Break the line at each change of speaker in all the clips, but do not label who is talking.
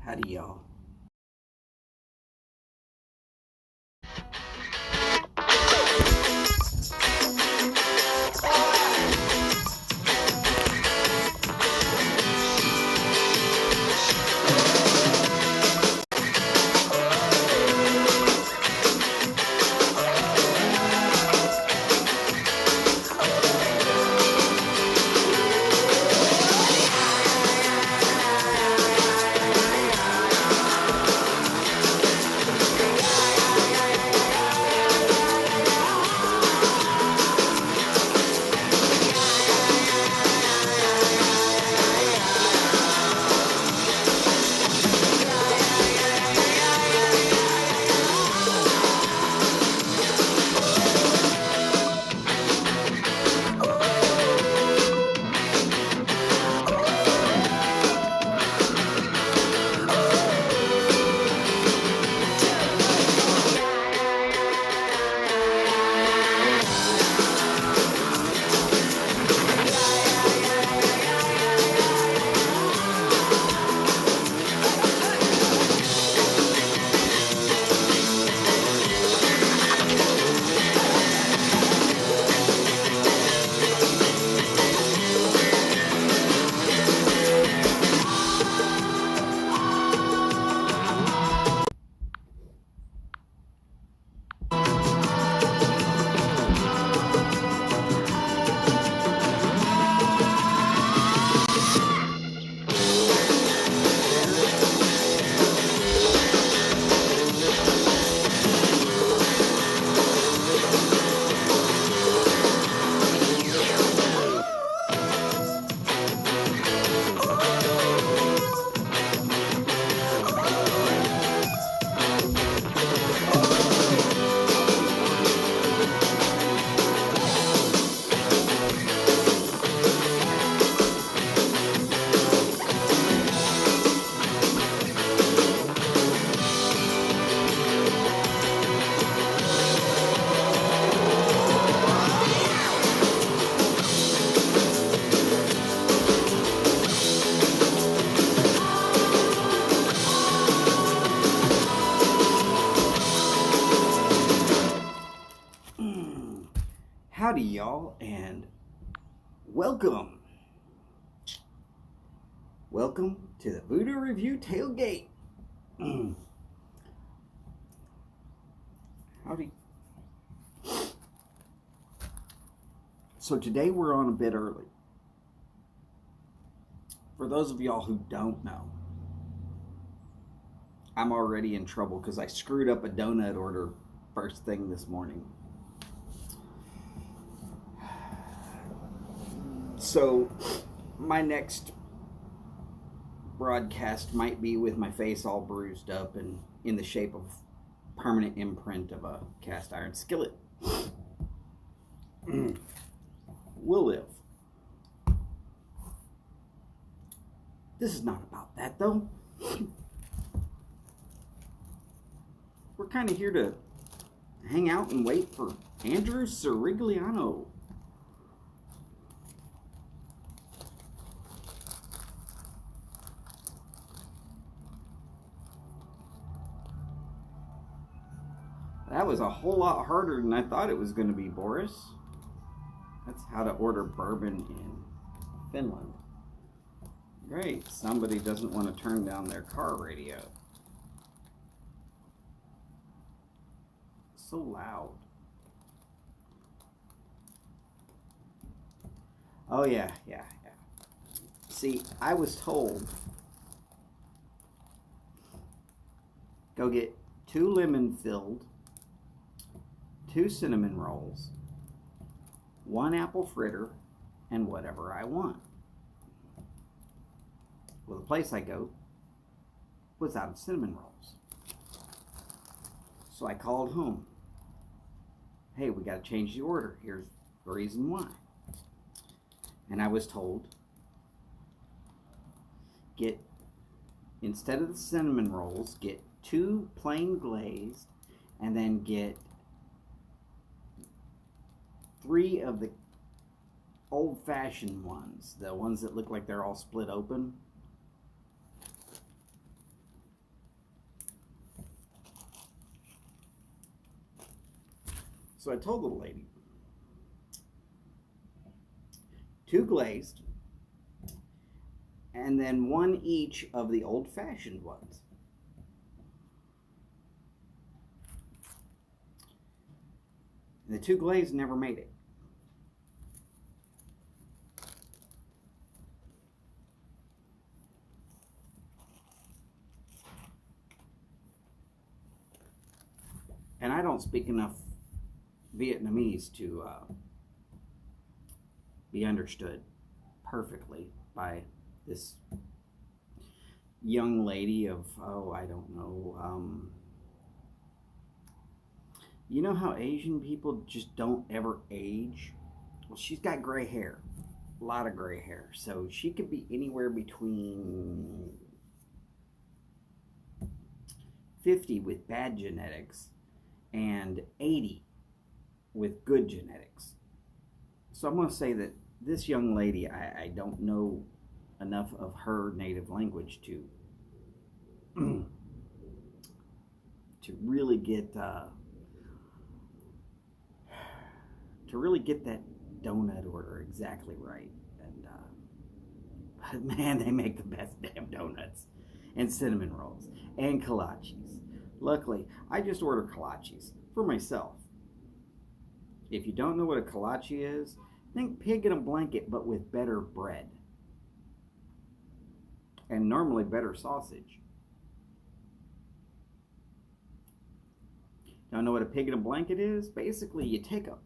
Howdy, y'all. Howdy, y'all, and welcome. Welcome to the Voodoo Review Tailgate. Howdy. So today we're on a bit early. For those of y'all who don't know, I'm already in trouble because I screwed up a donut order first thing this morning. So my next broadcast might be with my face all bruised up and in the shape of permanent imprint of a cast iron skillet. We'll live. This is not about that, though. We're kind of here to hang out and wait for Andrew Cirigliano. That was a whole lot harder than I thought it was going to be, Boris. That's how to order bourbon in Finland. Great. Somebody doesn't want to turn down their car radio. So loud. Oh, yeah. See, I was told, go get 2 lemon-filled, 2 cinnamon rolls, 1 apple fritter, and whatever I want. Well, the place I go was out of cinnamon rolls. So I called home. Hey, we got to change the order. Here's the reason why. And I was told, instead of the cinnamon rolls, get 2 plain glazed, and then get 3 of the old-fashioned ones, the ones that look like they're all split open. So I told the lady, 2 glazed, and then 1 each of the old-fashioned ones. And the 2 glazed never made it. And I don't speak enough Vietnamese to be understood perfectly by this young lady of, oh, I don't know. You know how Asian people just don't ever age? Well, she's got gray hair, a lot of gray hair. So she could be anywhere between 50 with bad genetics and 80 with good genetics. So I'm going to say that this young lady, I don't know enough of her native language to really get that donut order exactly right. And but man, they make the best damn donuts and cinnamon rolls and kolaches. Luckily, I just ordered kolaches for myself. If you don't know what a kolache is, think pig in a blanket but with better bread. And normally better sausage. Don't know what a pig in a blanket is? Basically, you take a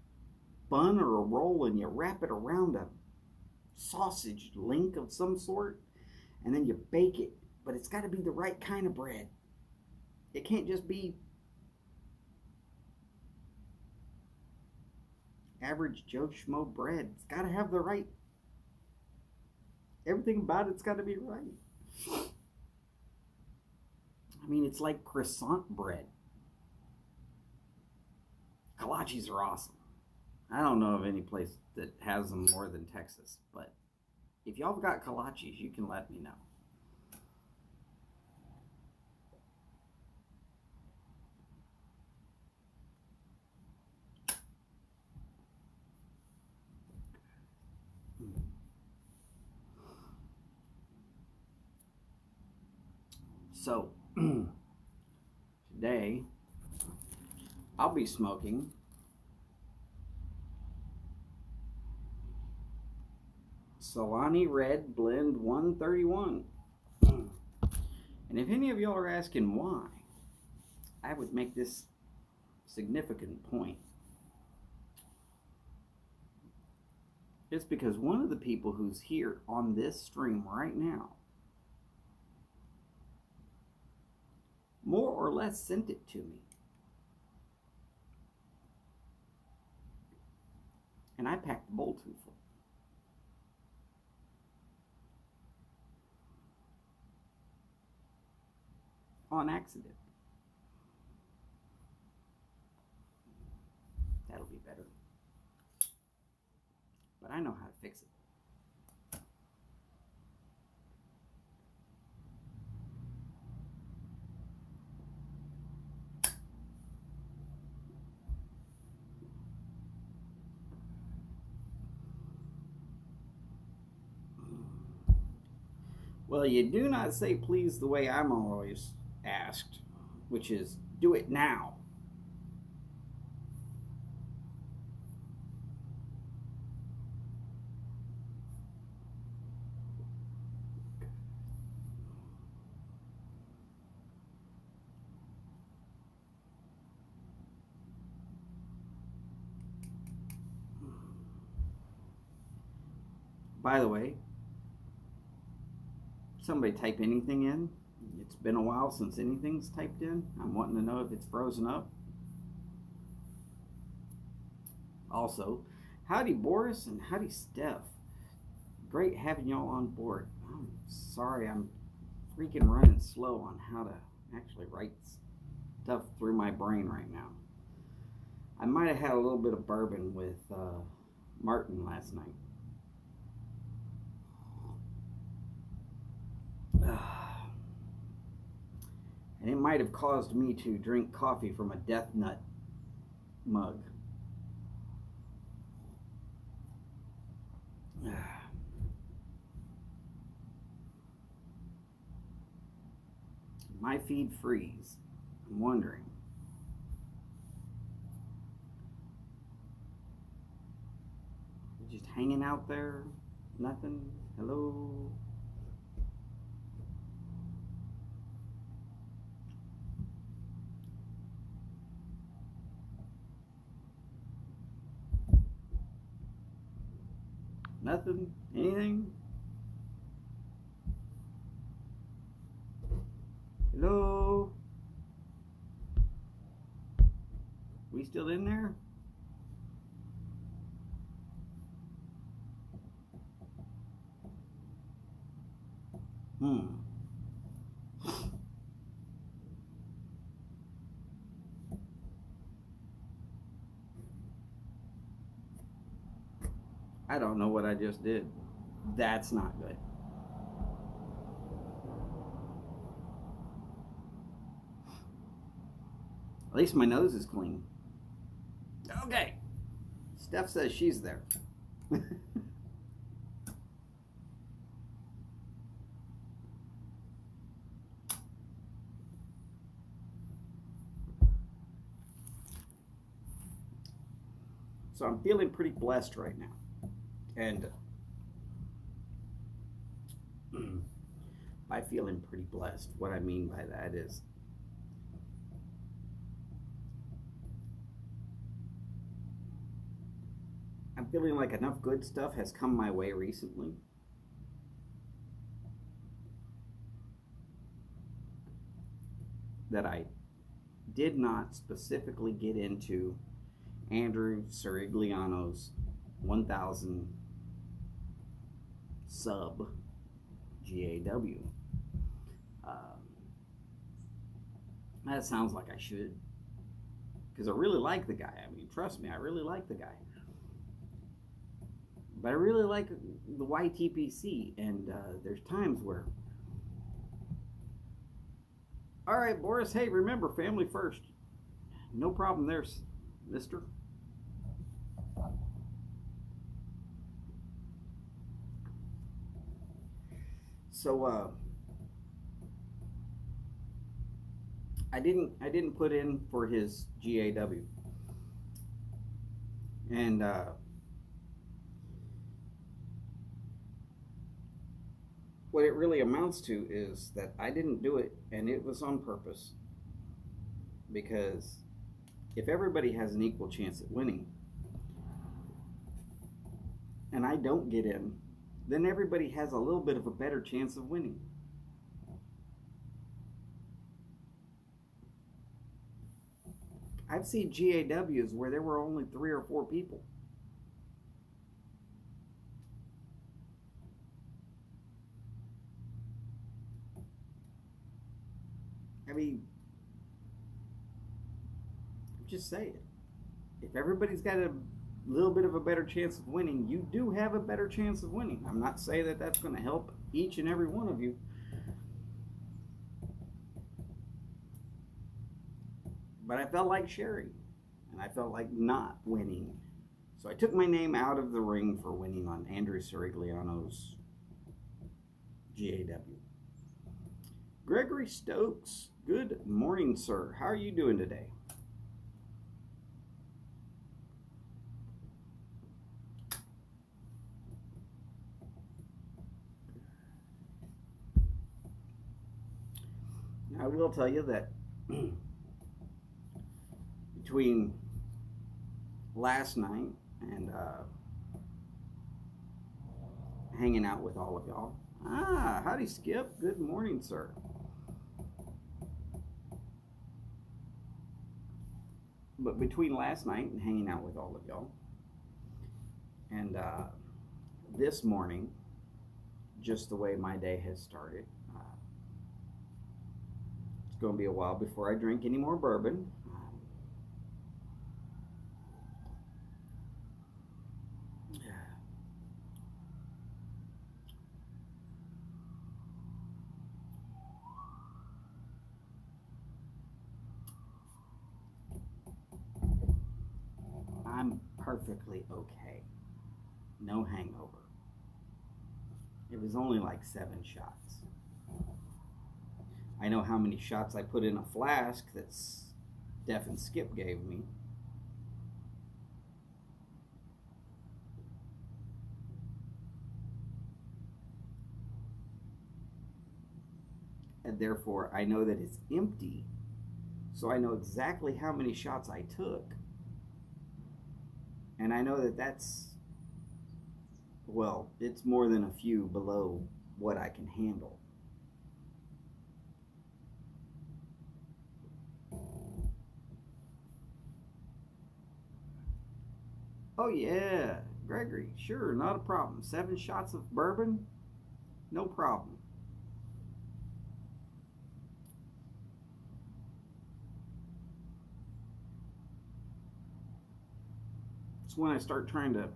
bun or a roll and you wrap it around a sausage link of some sort, and then you bake it, but it's got to be the right kind of bread. It can't just be average Joe Schmo bread. It's got to have the right, everything about it's got to be right. I mean, it's like croissant bread. Kolaches are awesome. I don't know of any place that has them more than Texas, but if y'all have got kolaches, you can let me know. So, today, I'll be smoking Solani Red Blend 131. And if any of y'all are asking why, I would make this significant point. It's because one of the people who's here on this stream right now more or less sent it to me. And I packed the bowl too full. On accident. That'll be better. But I know how to fix it. Well, you do not say please the way I'm always asked, which is do it now. By the way, somebody type anything in. It's been a while since anything's typed in. I'm wanting to know if it's frozen up. Also, howdy Boris and howdy Steph. Great having y'all on board. I'm sorry I'm freaking running slow on how to actually write stuff through my brain right now. I might have had a little bit of bourbon with Martin last night. And it might have caused me to drink coffee from a death nut mug. My feed freeze. I'm wondering. Just hanging out there? Nothing? Hello? Nothing? Anything? Hello? We still in there? I don't know what I just did. That's not good. At least my nose is clean. Okay. Steph says she's there. So I'm feeling pretty blessed right now. And by feeling pretty blessed, what I mean by that is I'm feeling like enough good stuff has come my way recently that I did not specifically get into Andrew Cirigliano's 1000 sub GAW. That sounds like I should, because I really like the guy. I mean, trust me, I really like the guy. But I really like the YTPC, and there's times where, all right, Boris, hey, remember, family first. No problem there, mister. So I didn't put in for his GAW, and what it really amounts to is that I didn't do it, and it was on purpose, because if everybody has an equal chance at winning and I don't get in, then everybody has a little bit of a better chance of winning. I've seen GAWs where there were only 3 or 4 people. I mean, just say it. If everybody's got a little bit of a better chance of winning, you do have a better chance of winning. I'm not saying that that's going to help each and every one of you. But I felt like sharing, and I felt like not winning. So I took my name out of the ring for winning on Andrew Cirigliano's GAW. Gregory Stokes, good morning, sir. How are you doing today? I will tell you that between last night and hanging out with all of y'all. Howdy, Skip. Good morning, sir. But between last night and hanging out with all of y'all and this morning, just the way my day has started, it's going to be a while before I drink any more bourbon. I'm perfectly okay. No hangover. It was only like 7 shots. I know how many shots I put in a flask that Steph and Skip gave me. And therefore, I know that it's empty. So I know exactly how many shots I took. And I know that that's, well, it's more than a few below what I can handle. Oh yeah, Gregory, sure, not a problem. 7 shots of bourbon, no problem. It's when I start trying to.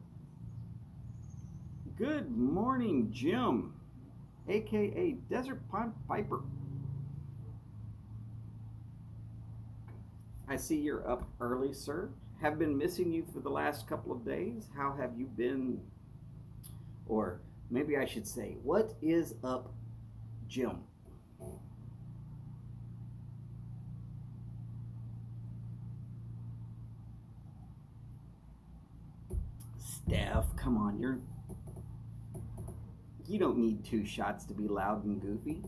Good morning, Jim, aka Desert Piper. I see you're up early, sir. Have been missing you for the last couple of days. How have you been? Or maybe I should say, what is up, Jim? Steph, come on, you don't need 2 shots to be loud and goofy.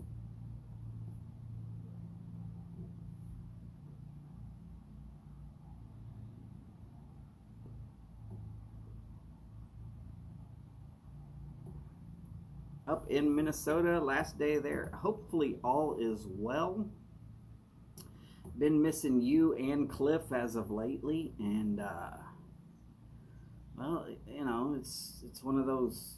Up in Minnesota, last day there. Hopefully all is well. Been missing you and Cliff as of lately, and well, you know, it's one of those.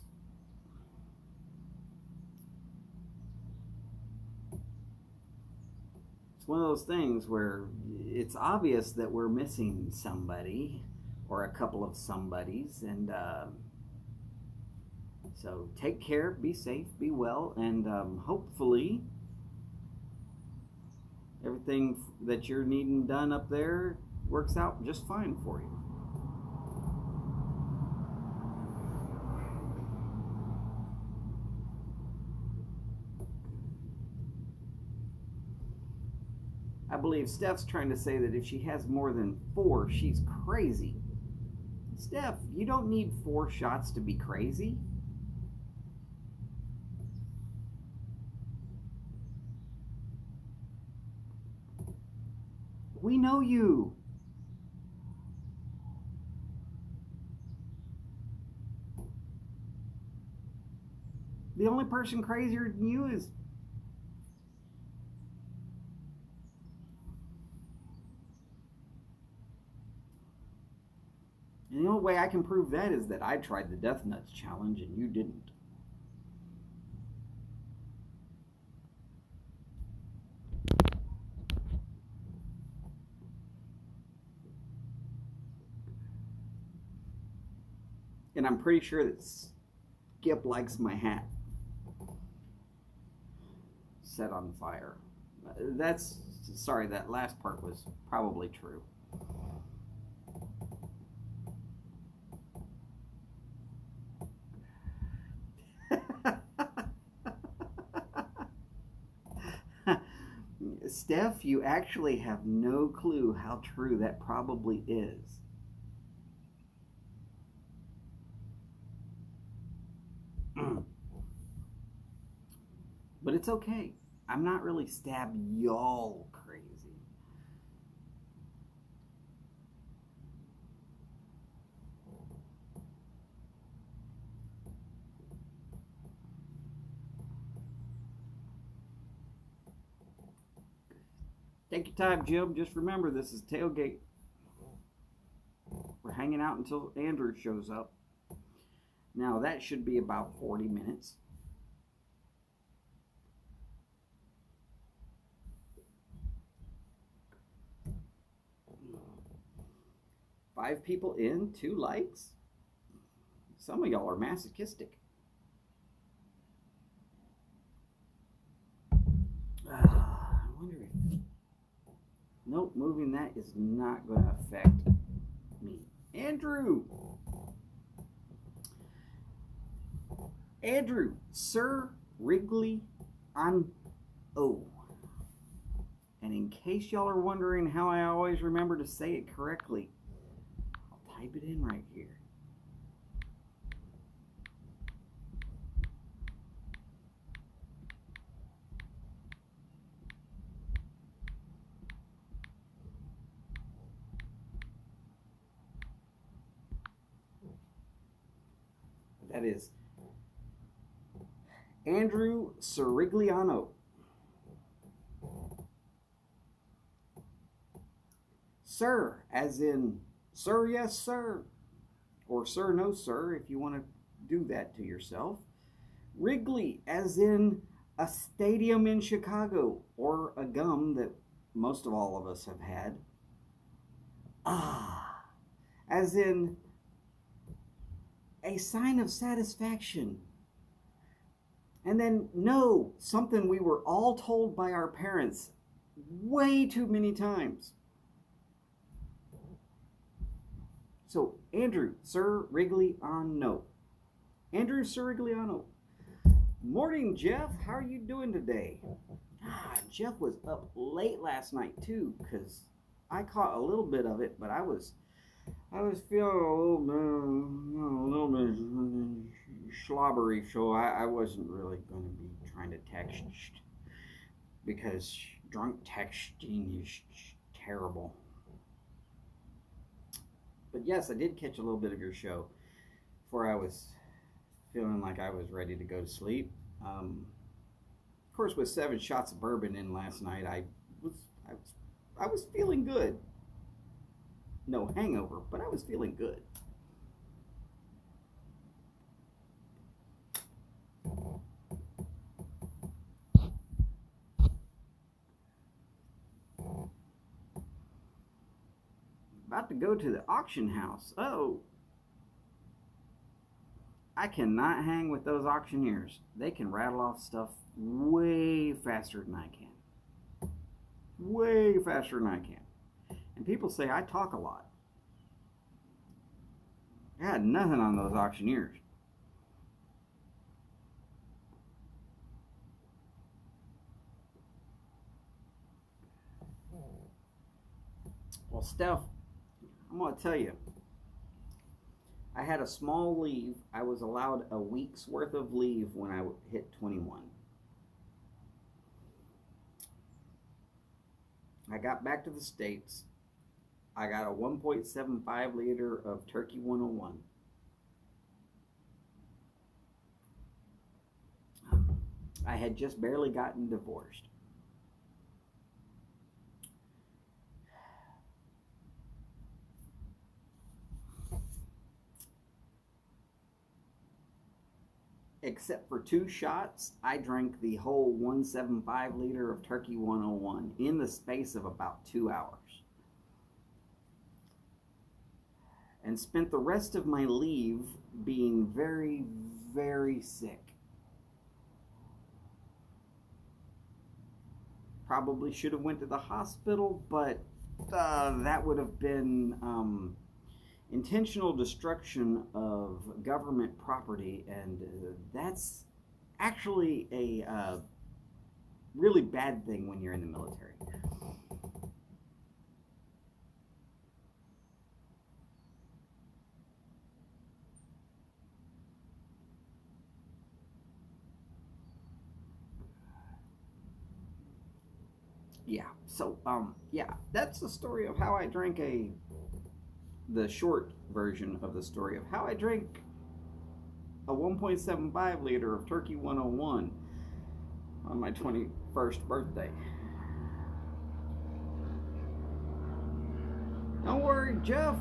It's one of those things where it's obvious that we're missing somebody or a couple of somebodies, and so take care, be safe, be well, and hopefully everything that you're needing done up there works out just fine for you. I believe Steph's trying to say that if she has more than 4, she's crazy. Steph, you don't need 4 shots to be crazy. We know you. The only person crazier than you is. And the only way I can prove that is that I tried the Death Nuts challenge and you didn't. And I'm pretty sure that Skip likes my hat set on fire. Sorry, that last part was probably true. Steph, you actually have no clue how true that probably is. But it's okay. I'm not really stab y'all crazy. Take your time, Jim. Just remember, this is Tailgate. We're hanging out until Andrew shows up. Now, that should be about 40 minutes. Five people in, 2 likes. Some of y'all are masochistic. I wonder if... Nope, moving that is not going to affect me. Andrew! Andrew Cirigliano. And in case y'all are wondering how I always remember to say it correctly, I'll type it in right here. That is Andrew Cirigliano. Sir, as in, sir, yes, sir. Or sir, no, sir, if you want to do that to yourself. Wrigley, as in a stadium in Chicago, or a gum that most of all of us have had. Ah, as in a sign of satisfaction. And then, no, something we were all told by our parents way too many times. So, Andrew Cirigliano. Andrew Cirigliano. Morning, Jeff. How are you doing today? Jeff was up late last night, too, because I caught a little bit of it, but I was feeling a little bit slobbery, so I wasn't really going to be trying to text because drunk texting is terrible. But yes, I did catch a little bit of your show before I was feeling like I was ready to go to sleep. Of course, with 7 shots of bourbon in last night, I was feeling good. No hangover, but I was feeling good. About to go to the auction house. Oh, I cannot hang with those auctioneers. They can rattle off stuff way faster than I can. Way faster than I can. And people say I talk a lot. I had nothing on those auctioneers. Well, Steph, I'm going to tell you, I had a small leave. I was allowed a week's worth of leave when I hit 21. I got back to the States. I got a 1.75 liter of Turkey 101. I had just barely gotten divorced. Except for 2 shots, I drank the whole 1.75 liter of Turkey 101 in the space of about 2 hours. And spent the rest of my leave being very, very sick. Probably should have went to the hospital, but that would have been intentional destruction of government property, and that's actually a really bad thing when you're in the military. Yeah, so yeah, that's the story of how I drank the short version of the story of how I drank a 1.75 liter of Turkey 101 on my 21st birthday. Don't worry, Jeff.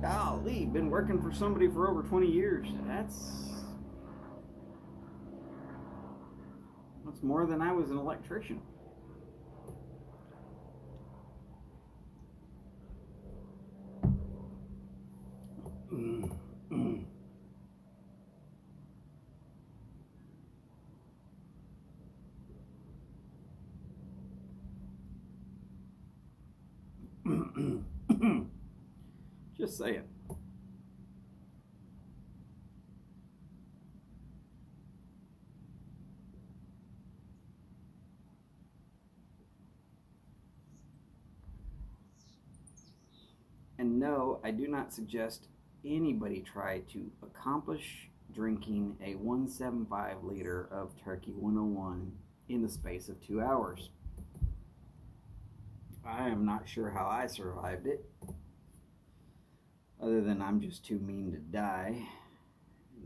Golly, been working for somebody for over 20 years. That's more than I was an electrician. Just saying. no, I do not suggest anybody try to accomplish drinking a 175 liter of Turkey 101 in the space of 2 hours. I am not sure how I survived it, other than I'm just too mean to die.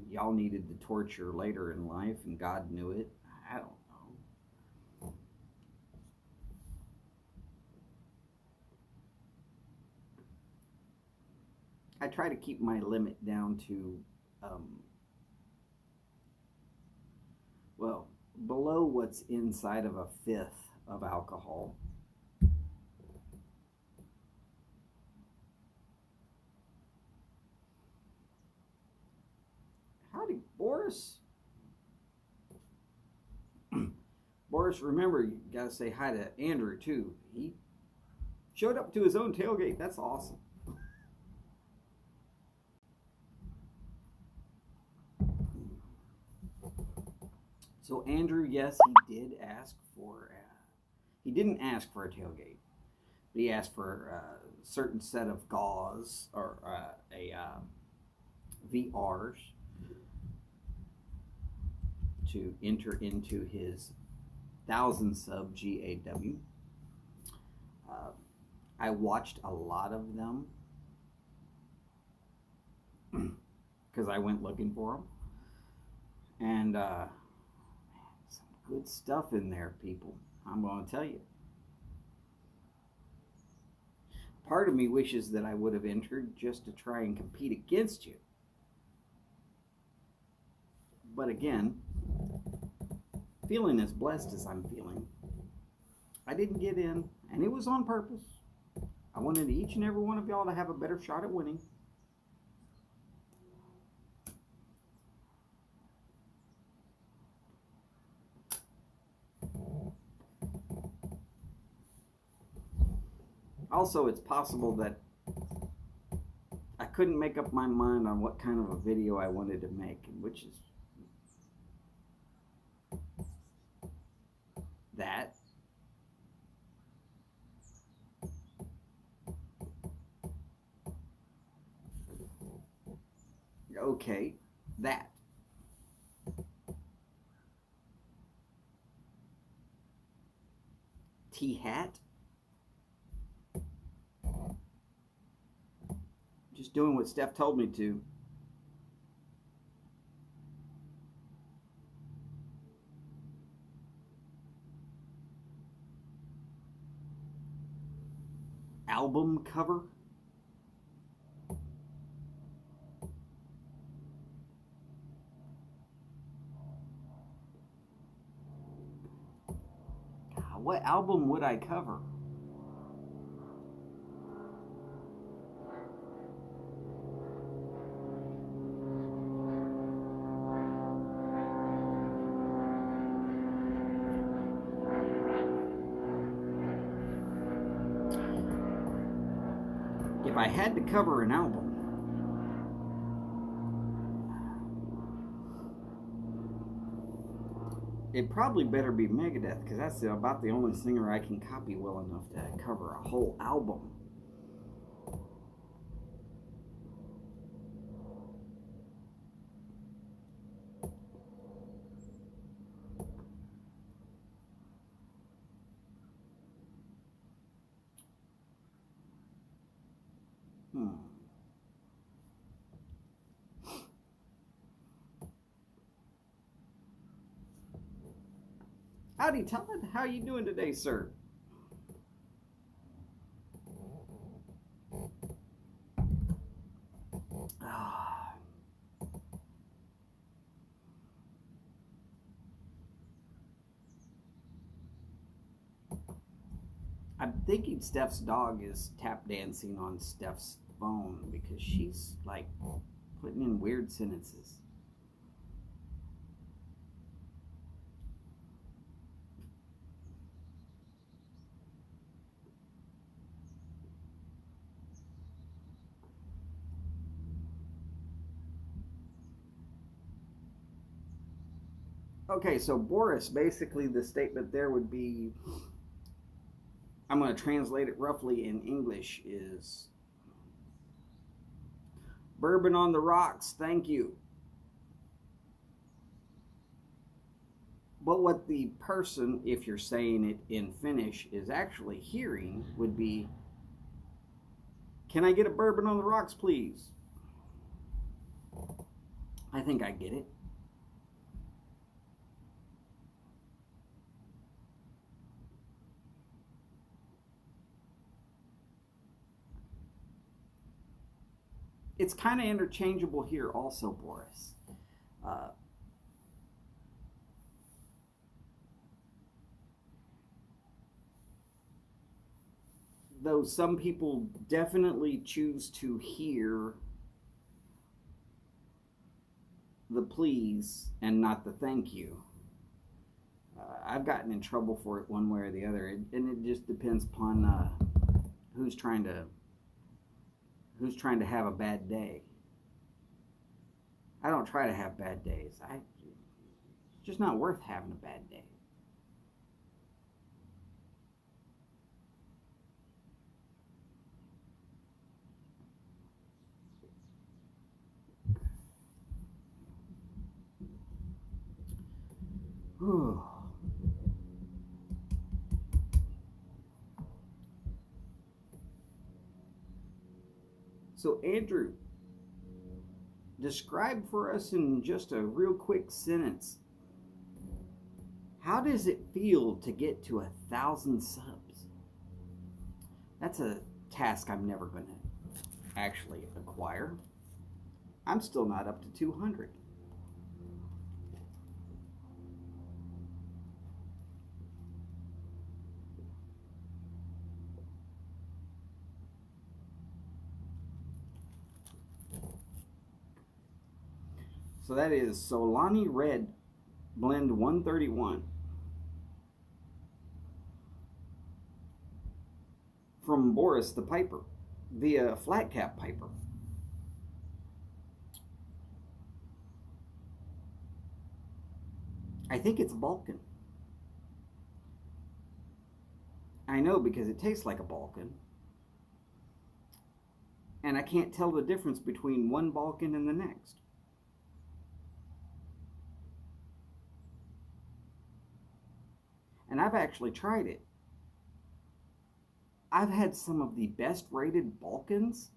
Y'all needed the torture later in life, and God knew it. I don't know. I try to keep my limit down to, well, below what's inside of a fifth of alcohol. Howdy, Boris. Boris, remember, you gotta say hi to Andrew, too. He showed up to his own tailgate. That's awesome. So Andrew, yes, he did ask for, he didn't ask for a tailgate. But he asked for a certain set of GAWs, or VRs, to enter into his 1,000 sub GAW. I watched a lot of them because I went looking for them, and some good stuff in there, people. I'm going to tell you. Part of me wishes that I would have entered just to try and compete against you. But again, feeling as blessed as I'm feeling, I didn't get in, and it was on purpose. I wanted each and every one of y'all to have a better shot at winning. Also, it's possible that I couldn't make up my mind on what kind of a video I wanted to make, which is that. Okay, that. T-hat. Just doing what Steph told me to. Album cover. God, what album would I cover? If I had to cover an album, it probably better be Megadeth, because that's about the only singer I can copy well enough to cover a whole album. Howdy, Todd. How you doing today, sir? I'm thinking Steph's dog is tap dancing on Steph's phone because she's like putting in weird sentences. Okay, so Boris, basically the statement there would be, I'm going to translate it roughly in English, is Bourbon on the rocks, thank you. But what the person, if you're saying it in Finnish, is actually hearing would be, can I get a bourbon on the rocks, please? I think I get it. It's kind of interchangeable here also, Boris. Though some people definitely choose to hear the please and not the thank you. I've gotten in trouble for it one way or the other, and it just depends upon who's trying to have a bad day. I don't try to have bad days. It's just not worth having a bad day. Whew. So, Andrew, describe for us in just a real quick sentence, how does it feel to get to 1,000 subs? That's a task I'm never going to actually acquire. I'm still not up to 200. So that is Solani Red Blend 131 from Boris the Piper, the flat cap piper. I think it's Balkan. I know because it tastes like a Balkan. And I can't tell the difference between one Balkan and the next. And I've actually tried it. I've had some of the best rated Balkans.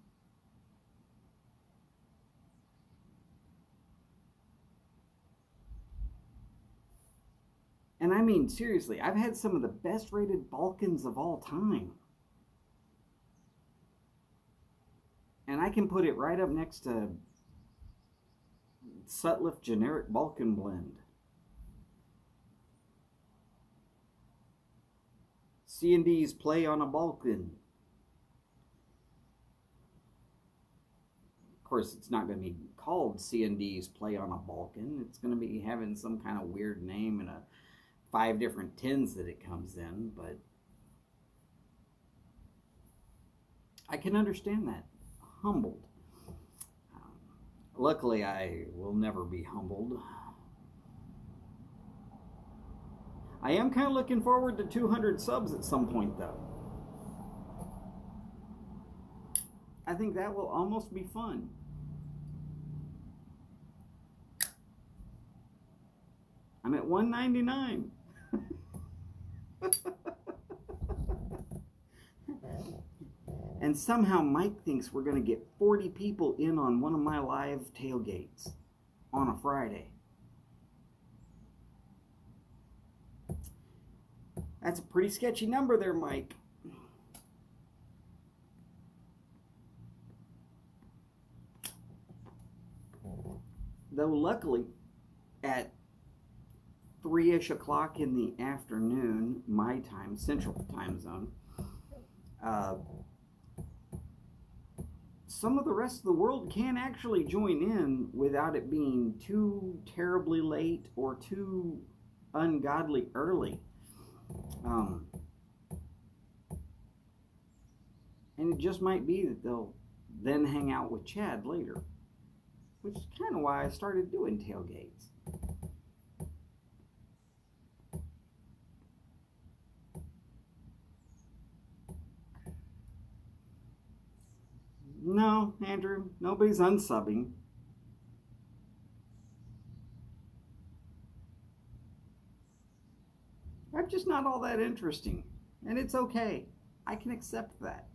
And I mean, seriously, I've had some of the best rated Balkans of all time. And I can put it right up next to Sutliff Generic Balkan Blend. C&D's Play on a Balkan. Of course, it's not going to be called C&D's Play on a Balkan. It's going to be having some kind of weird name and 5 different tins that it comes in, but I can understand that. Humbled. Luckily, I will never be humbled. I am kind of looking forward to 200 subs at some point, though. I think that will almost be fun. I'm at 199. And somehow Mike thinks we're going to get 40 people in on one of my live tailgates on a Friday. That's a pretty sketchy number there, Mike. Though luckily, at 3-ish o'clock in the afternoon, my time, Central Time Zone, some of the rest of the world can actually join in without it being too terribly late or too ungodly early. And it just might be that they'll then hang out with Chad later, which is kind of why I started doing tailgates. No, Andrew, nobody's unsubbing. I'm just not all that interesting. And it's okay. I can accept that.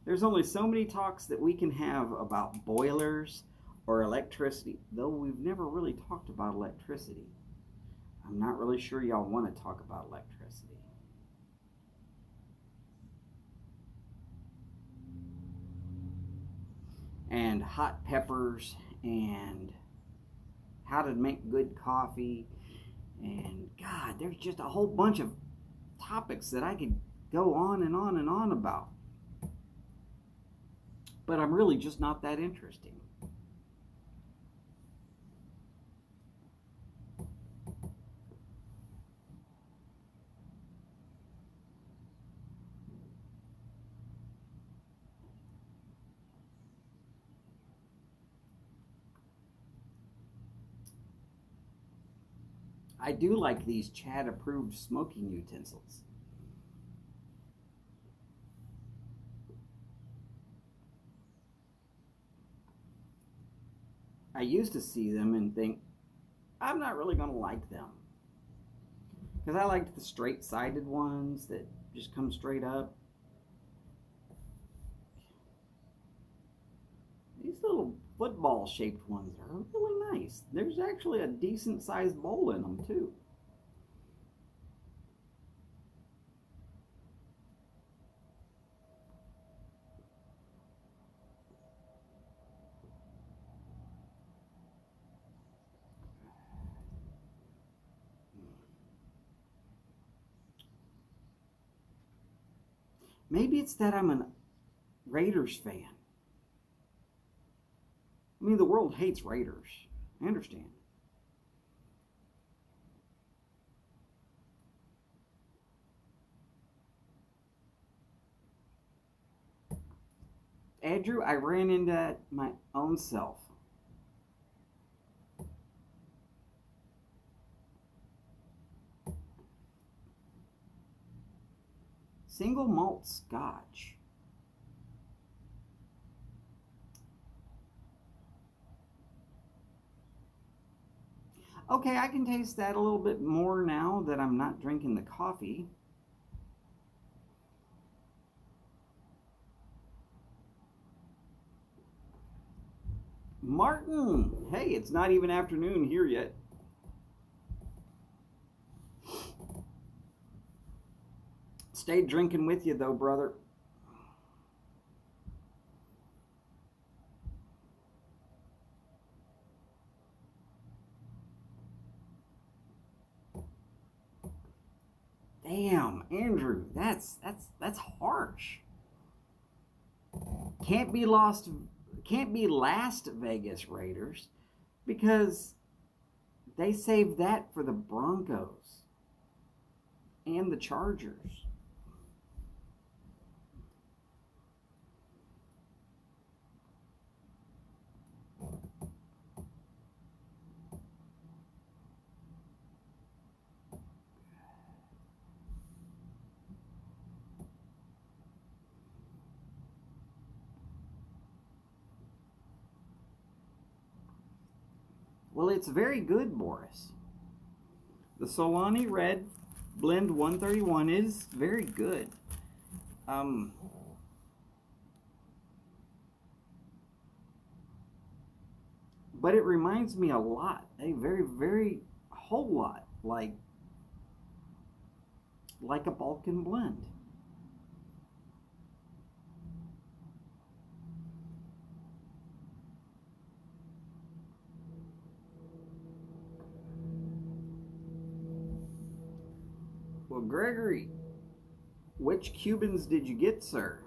There's only so many talks that we can have about boilers or electricity, though we've never really talked about electricity. I'm not really sure y'all want to talk about electricity. And hot peppers and how to make good coffee. And God, there's just a whole bunch of topics that I could go on and on and on about. But I'm really just not that interesting. I do like these Chad approved smoking utensils. I used to see them and think, I'm not really going to like them. Because I liked the straight sided ones that just come straight up. These little football shaped ones are really nice. There's actually a decent sized bowl in them, too. Maybe it's that I'm a Raiders fan. I mean, the world hates Raiders. I understand. Andrew, I ran into my own self. Single malt scotch. Okay, I can taste that a little bit more now that I'm not drinking the coffee. Martin! Hey, it's not even afternoon here yet. Stay drinking with you though, brother. Damn, Andrew, that's harsh. Can't be lost. Can't be last Vegas Raiders because they saved that for the Broncos and the Chargers. Well, it's very good, Boris. The Solani Red Blend 131 is very good. But it reminds me a lot, a very whole lot, like a Balkan blend. Well, Gregory, which Cubans did you get, sir?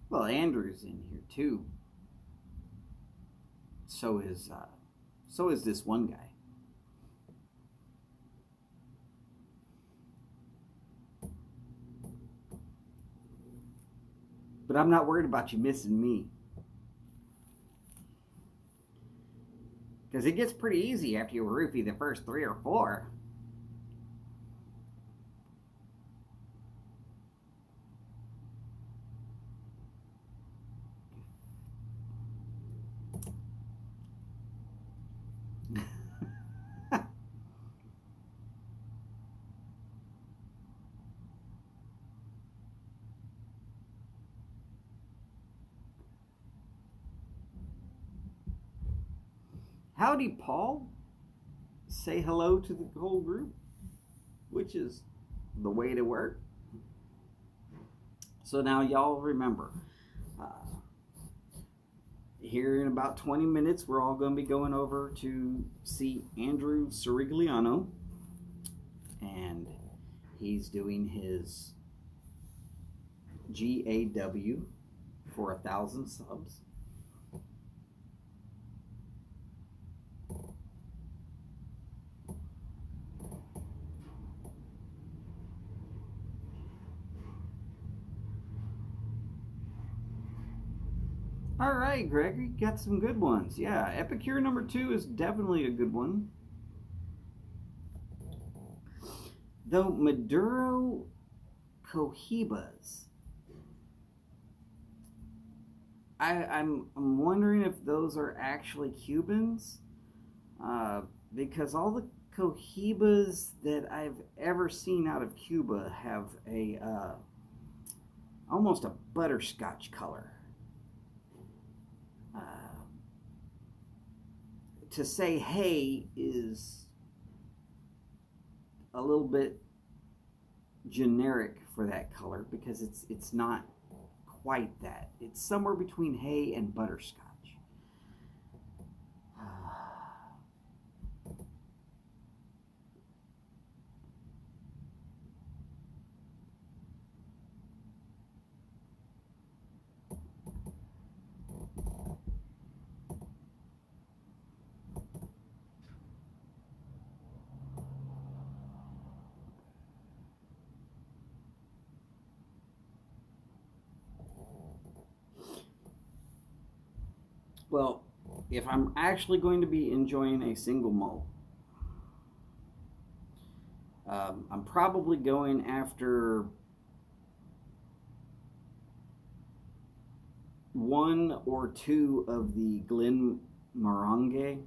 Well, Andrew's in here too. so is this one guy. But I'm not worried about you missing me. Because it gets pretty easy after you roofie the first 3 or 4. Howdy, Paul. Say hello to the whole group, which is the way to work. So now y'all remember, here in about 20 minutes, we're all going to be going over to see Andrew Cirigliano, and he's doing his GAW for 1,000 subs. All right, Gregory, got some good ones. Yeah, Epicure number 2 is definitely a good one. Though Maduro Cohibas, I'm wondering if those are actually Cubans, because all the Cohibas that I've ever seen out of Cuba have a almost a butterscotch color. To say hey is a little bit generic for that color because it's not quite that. It's somewhere between hay and butterscotch. Well, if I'm actually going to be enjoying a single malt, I'm probably going after 1 or 2 of the Glenmorangie.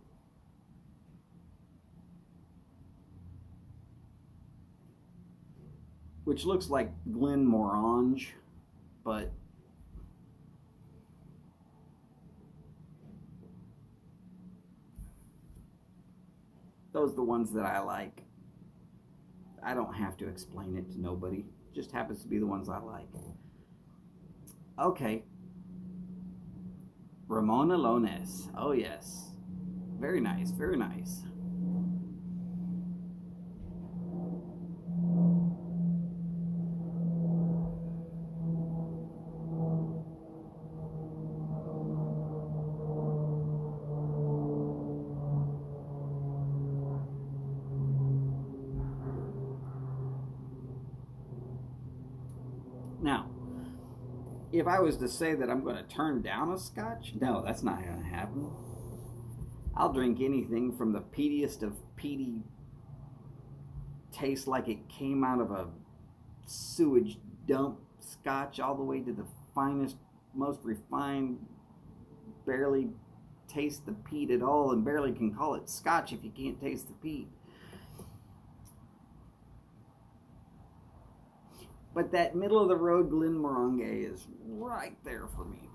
Which looks like Glenmorangie, but those are the ones that I like. I don't have to explain it to nobody. It just happens to be the ones I like. Okay. Ramon Alones. Oh, yes. Very nice, very nice. Now, if I was to say that I'm going to turn down a scotch, no, that's not going to happen. I'll drink anything from the peatiest of peaty, tastes like it came out of a sewage dump scotch, all the way to the finest, most refined, barely taste the peat at all and barely can call it scotch if you can't taste the peat. But that middle of the road Glenmorangie is right there for me.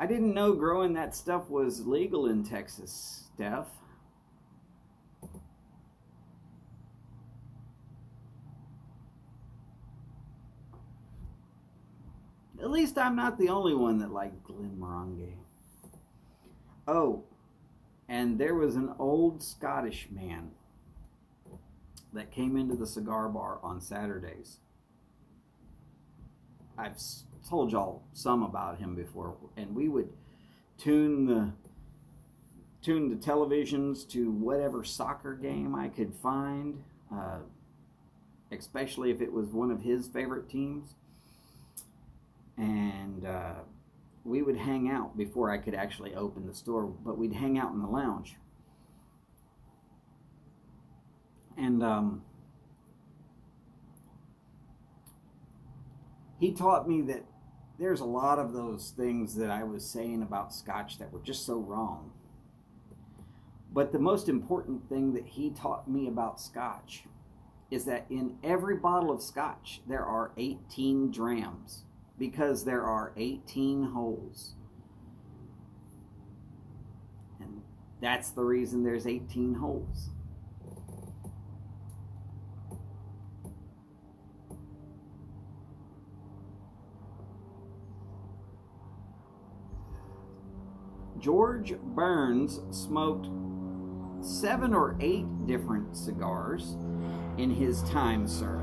I didn't know growing that stuff was legal in Texas, Steph. At least I'm not the only one that liked Glenmorangie. Oh, and there was an old Scottish man that came into the cigar bar on Saturdays. I've told y'all some about him before, and we would tune the televisions to whatever soccer game I could find, especially if it was one of his favorite teams. And we would hang out before I could actually open the store, but we'd hang out in the lounge. And he taught me that there's a lot of those things that I was saying about Scotch that were just so wrong. But the most important thing that he taught me about Scotch is that in every bottle of Scotch there are 18 drams, because there are 18 holes. And that's the reason there's 18 holes. George Burns smoked 7 or 8 different cigars in his time, sir.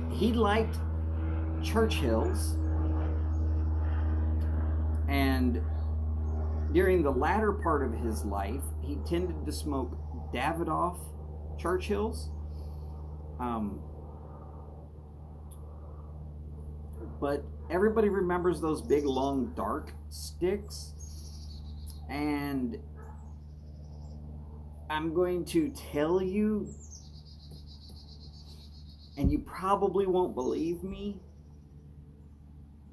He liked Churchill's, and during the latter part of his life, he tended to smoke Davidoff Churchill's. But everybody remembers those big, long, dark sticks. And I'm going to tell you, and you probably won't believe me,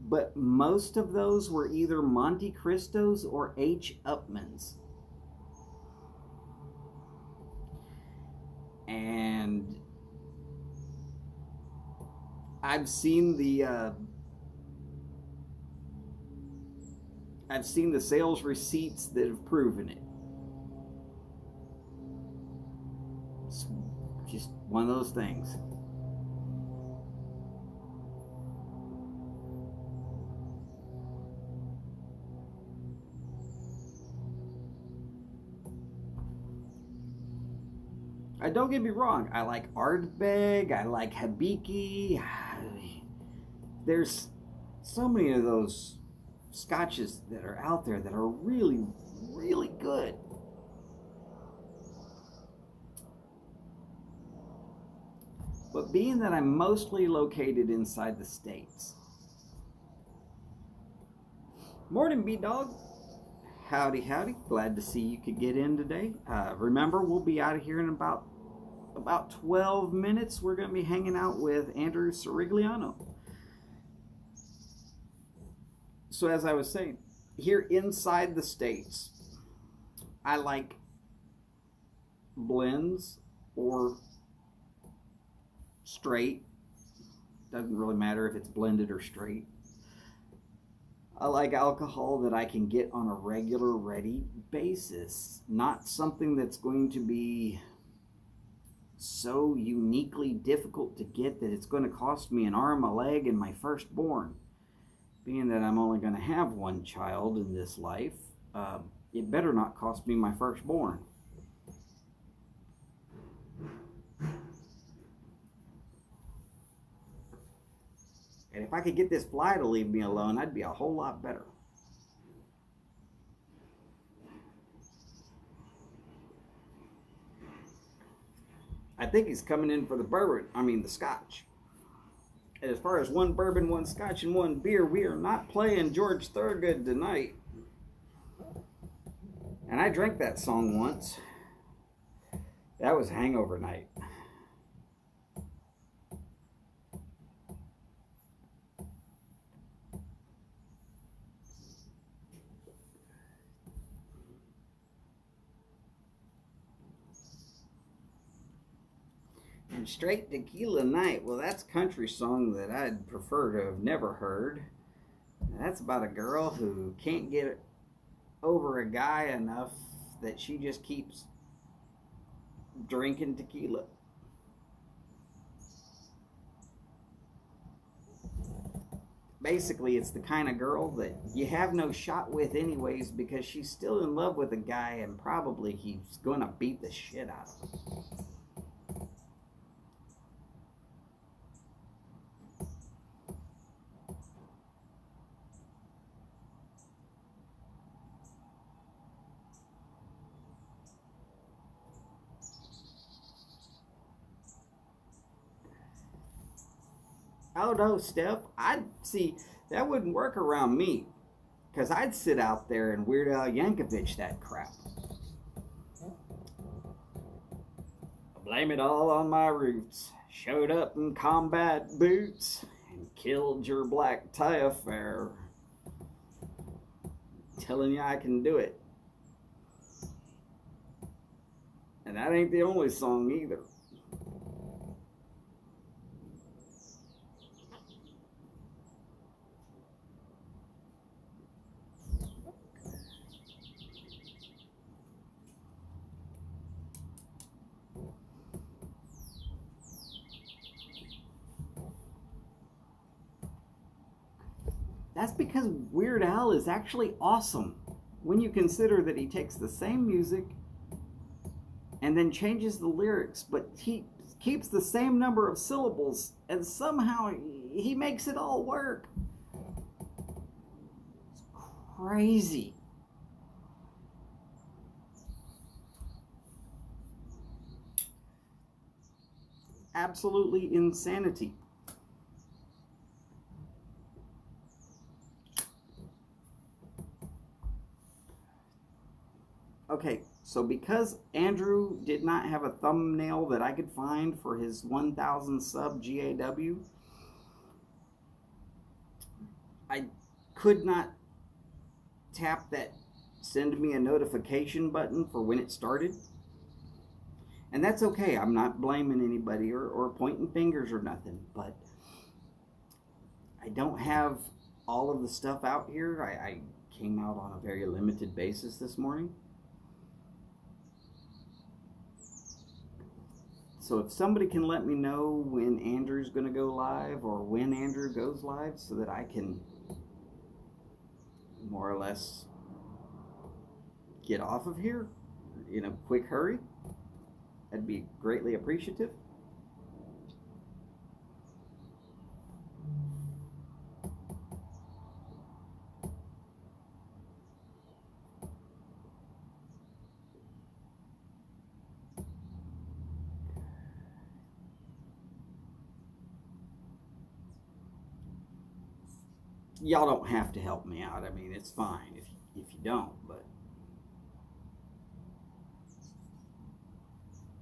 but most of those were either Monte Cristos or H. Upmanns. And I've seen the sales receipts that have proven it. It's just one of those things. Don't get me wrong, I like Ardbeg, I like Habiki. There's so many of those Scotches that are out there that are really, really good. But being that I'm mostly located inside the States. Morning, B-Dog. Howdy, howdy. Glad to see you could get in today. Remember, we'll be out of here in about 12 minutes. We're going to be hanging out with Andrew Cirigliano. So as I was saying, here inside the States, I like blends or straight. Doesn't really matter if it's blended or straight. I like alcohol that I can get on a regular, ready basis. Not something that's going to be so uniquely difficult to get that it's going to cost me an arm, a leg, and my firstborn. Being that I'm only going to have one child in this life, it better not cost me my firstborn. And if I could get this fly to leave me alone, I'd be a whole lot better. I think he's coming in for the the Scotch. And as far as one bourbon, one Scotch, and one beer, we are not playing George Thorogood tonight. And I drank that song once. That was hangover night. And Straight Tequila Night, well, that's a country song that I'd prefer to have never heard. That's about a girl who can't get over a guy enough that she just keeps drinking tequila. Basically, it's the kind of girl that you have no shot with anyways, because she's still in love with a guy and probably he's going to beat the shit out of her. Oh no, Steph. I'd see that wouldn't work around me. Because I'd sit out there and Weird Al Yankovic that crap. Blame it all on my roots. Showed up in combat boots and killed your black tie affair. Telling you I can do it. And that ain't the only song either. That's because Weird Al is actually awesome when you consider that he takes the same music and then changes the lyrics, but he keeps the same number of syllables and somehow he makes it all work. It's crazy. Absolutely insanity. Okay, so because Andrew did not have a thumbnail that I could find for his 1,000 sub GAW, I could not tap that send me a notification button for when it started. And that's okay. I'm not blaming anybody or pointing fingers or nothing, but I don't have all of the stuff out here. I came out on a very limited basis this morning. So if somebody can let me know when Andrew's going to go live or when Andrew goes live so that I can more or less get off of here in a quick hurry, I'd be greatly appreciative. Y'all don't have to help me out. I mean, it's fine if you don't, but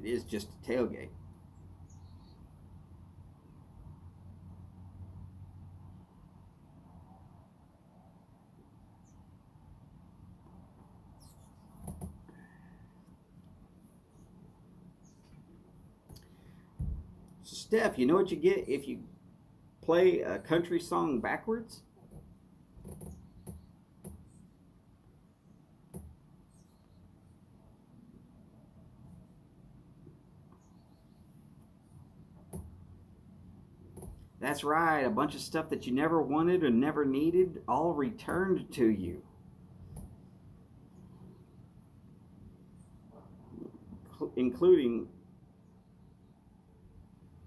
it is just a tailgate. So Steph, you know what you get if you play a country song backwards? That's right, a bunch of stuff that you never wanted or never needed, all returned to you. Including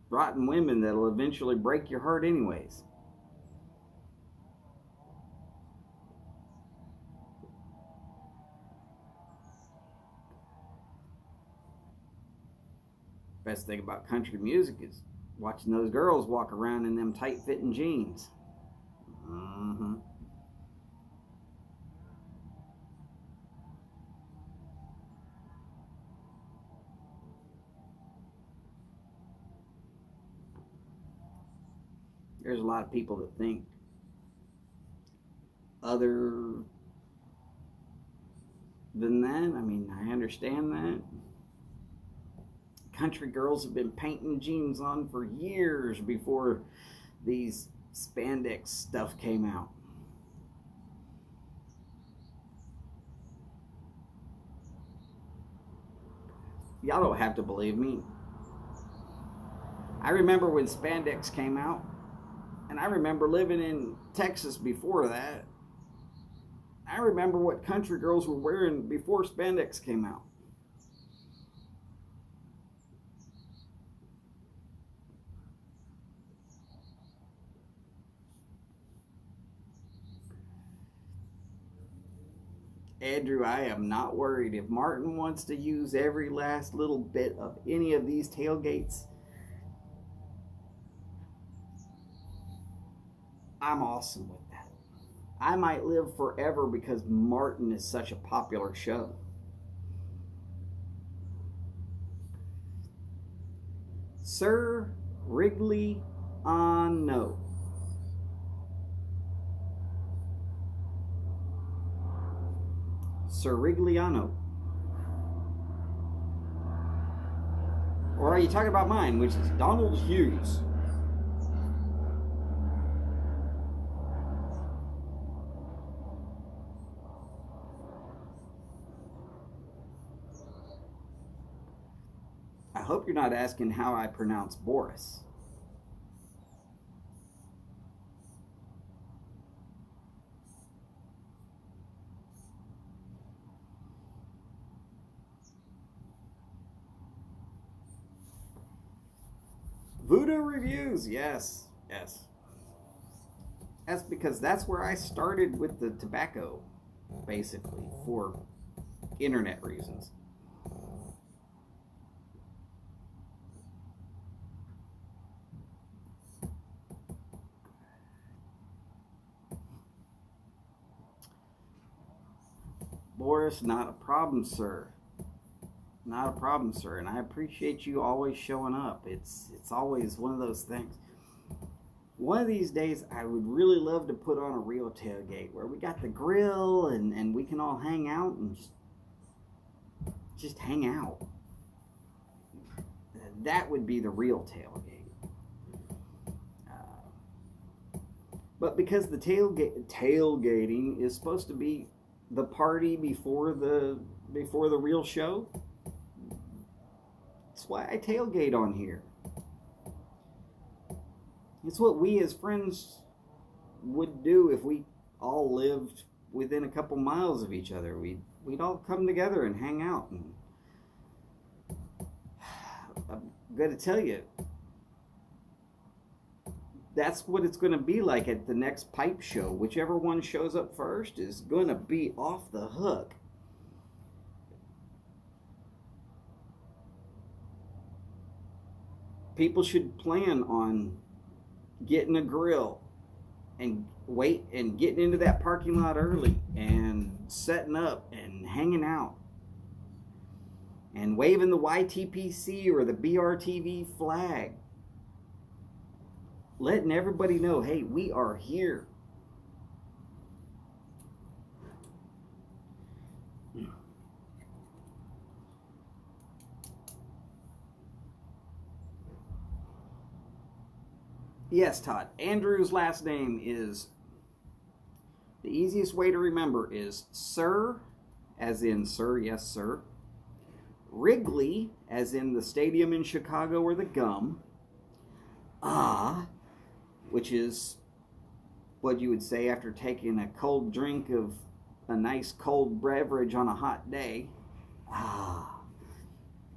rotten women that'll eventually break your heart anyways. Best thing about country music is watching those girls walk around in them tight-fitting jeans. There's a lot of people that think other than that. I mean, I understand that. Country girls have been painting jeans on for years before these spandex stuff came out. Y'all don't have to believe me. I remember when spandex came out, and I remember living in Texas before that. I remember what country girls were wearing before spandex came out. Andrew, I am not worried. If Martin wants to use every last little bit of any of these tailgates, I'm awesome with that. I might live forever because Martin is such a popular show. Cirigliano. Cirigliano. Or are you talking about mine, which is Donald Hughes? I hope you're not asking how I pronounce Boris. Voodoo Reviews, yes, yes. That's because that's where I started with the tobacco, basically, for internet reasons. Boris, not a problem, sir. Not a problem, sir. And I appreciate you always showing up. It's always one of those things. One of these days, I would really love to put on a real tailgate where we got the grill and we can all hang out and just hang out. That would be the real tailgate. But because the tailgating is supposed to be the party before the real show, that's why I tailgate on here. It's what we as friends would do if we all lived within a couple miles of each other. We'd all come together and hang out. And I'm going to tell you, that's what it's going to be like at the next pipe show. Whichever one shows up first is going to be off the hook. People should plan on getting a grill and getting into that parking lot early and setting up and hanging out and waving the YTPC or the BRTV flag, letting everybody know, hey, we are here. Yes, Todd. Andrew's last name is, the easiest way to remember is Sir, as in sir, yes sir. Wrigley, as in the stadium in Chicago or the gum. Which is what you would say after taking a cold drink of a nice cold beverage on a hot day.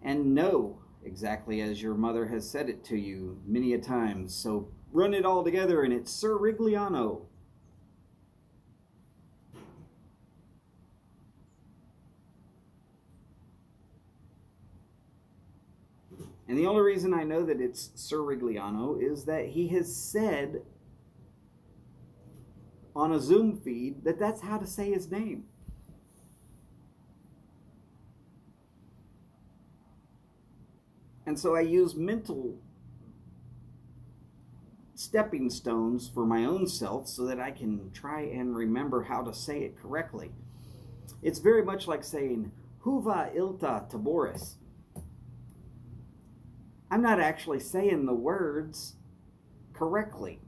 And no, exactly as your mother has said it to you many a time. So run it all together and it's Cirigliano. And the only reason I know that it's Cirigliano is that he has said on a Zoom feed that that's how to say his name. And so I use mental stepping stones for my own self so that I can try and remember how to say it correctly. It's very much like saying Huva Ilta Taboris. I'm not actually saying the words correctly.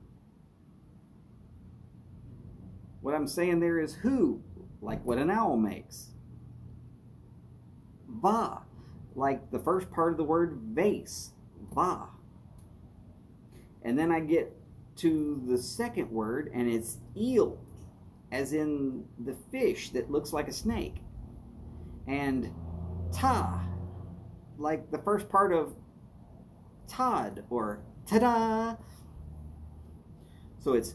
What I'm saying there is who, like what an owl makes. Va, like the first part of the word vase, va. And then I get to the second word and it's eel, as in the fish that looks like a snake. And ta, like the first part of Todd or ta-da. So it's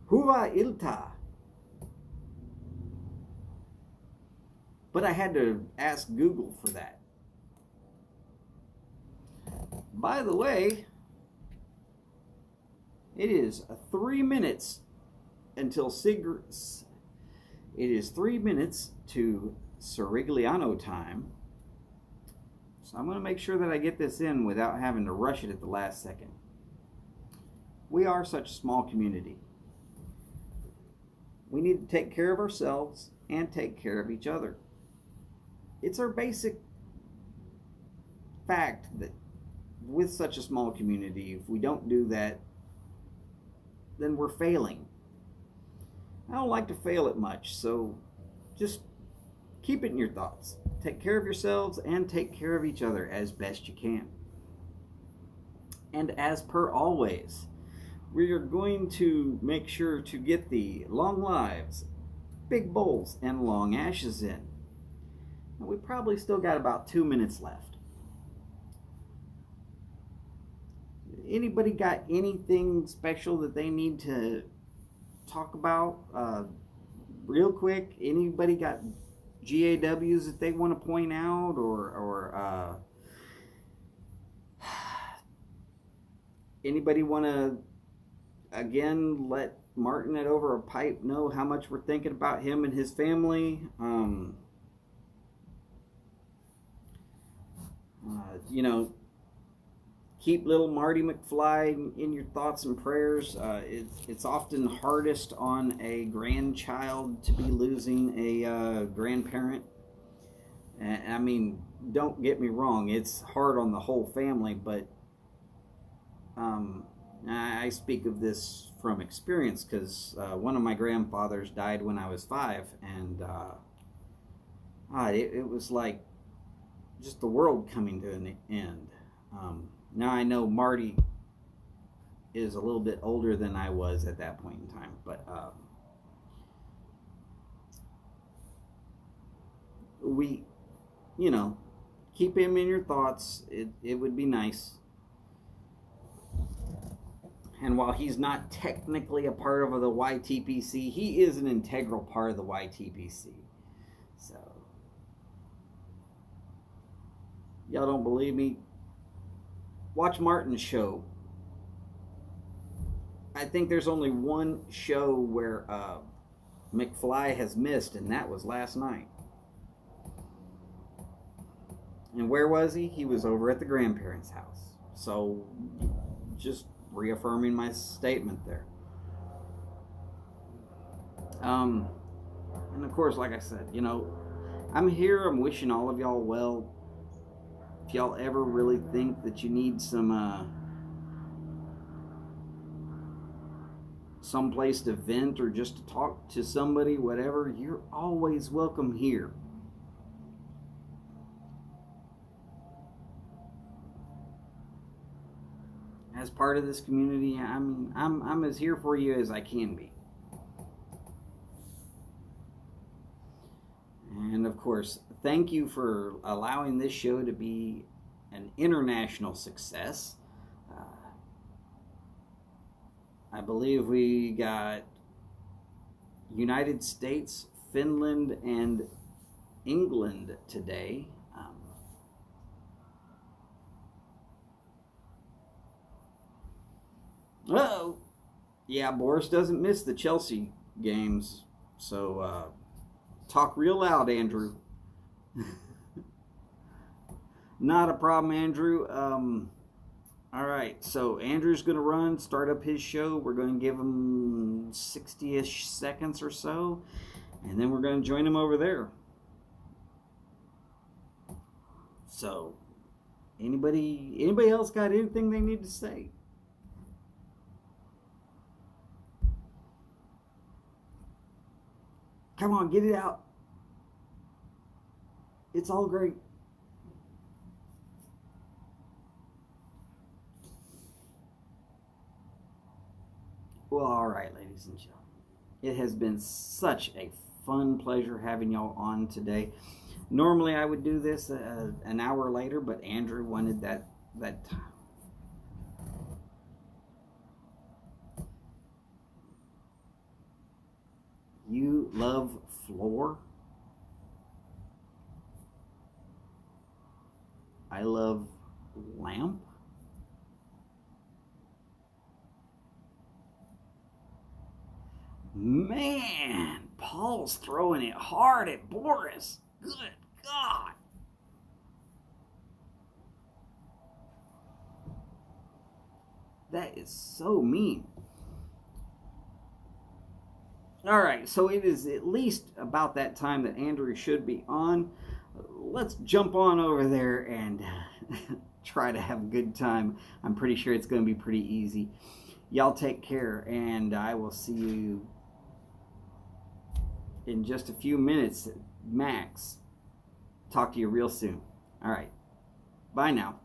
Huva Ilta. But I had to ask Google for that. By the way, It is 3 minutes until it is 3 minutes to Cirigliano time. So I'm going to make sure that I get this in without having to rush it at the last second. We are such a small community. We need to take care of ourselves and take care of each other. It's our basic fact that with such a small community, if we don't do that, then we're failing. I don't like to fail at much, so just keep it in your thoughts. Take care of yourselves and take care of each other as best you can. And as per always, we are going to make sure to get the long lives, big bowls, and long ashes in. And we probably still got about 2 minutes left. Anybody got anything special that they need to talk about real quick? Anybody got GAWs that they want to point out, or anybody want to again let Martin at Over a Pipe know how much we're thinking about him and his family? You know, keep little Marty McFly in your thoughts and prayers. It's often hardest on a grandchild to be losing a grandparent. And I mean, don't get me wrong, it's hard on the whole family, but I speak of this from experience because one of my grandfathers died when I was 5, and it was like just the world coming to an end. Now I know Marty is a little bit older than I was at that point in time, but we, you know, keep him in your thoughts. It would be nice. And while he's not technically a part of the YTPC, he is an integral part of the YTPC. So, y'all don't believe me? Watch Martin's show. I think there's only one show where McFly has missed, and that was last night. And where was he? He was over at the grandparents' house. So, just reaffirming my statement there. And of course, like I said, you know, I'm here. I'm wishing all of y'all well. If y'all ever really think that you need some place to vent or just to talk to somebody, whatever, you're always welcome here. As part of this community, I mean, I'm as here for you as I can be. And of course, thank you for allowing this show to be an international success. I believe we got United States, Finland, and England today. Oh, yeah, Boris doesn't miss the Chelsea games, so talk real loud, Andrew. Not a problem, Andrew. All right, so Andrew's going to start up his show. We're going to give him 60-ish seconds or so, and then we're going to join him over there. So, anybody else got anything they need to say? Come on, get it out. It's all great. Well, all right, ladies and gentlemen. It has been such a fun pleasure having y'all on today. Normally, I would do this an hour later, but Andrew wanted that time. You love floor. I love lamp. Man, Paul's throwing it hard at Boris. Good God. That is so mean. All right, so it is at least about that time that Andrew should be on. Let's jump on over there and try to have a good time. I'm pretty sure it's going to be pretty easy. Y'all take care, and I will see you in just a few minutes max. Talk to you real soon. All right. Bye now.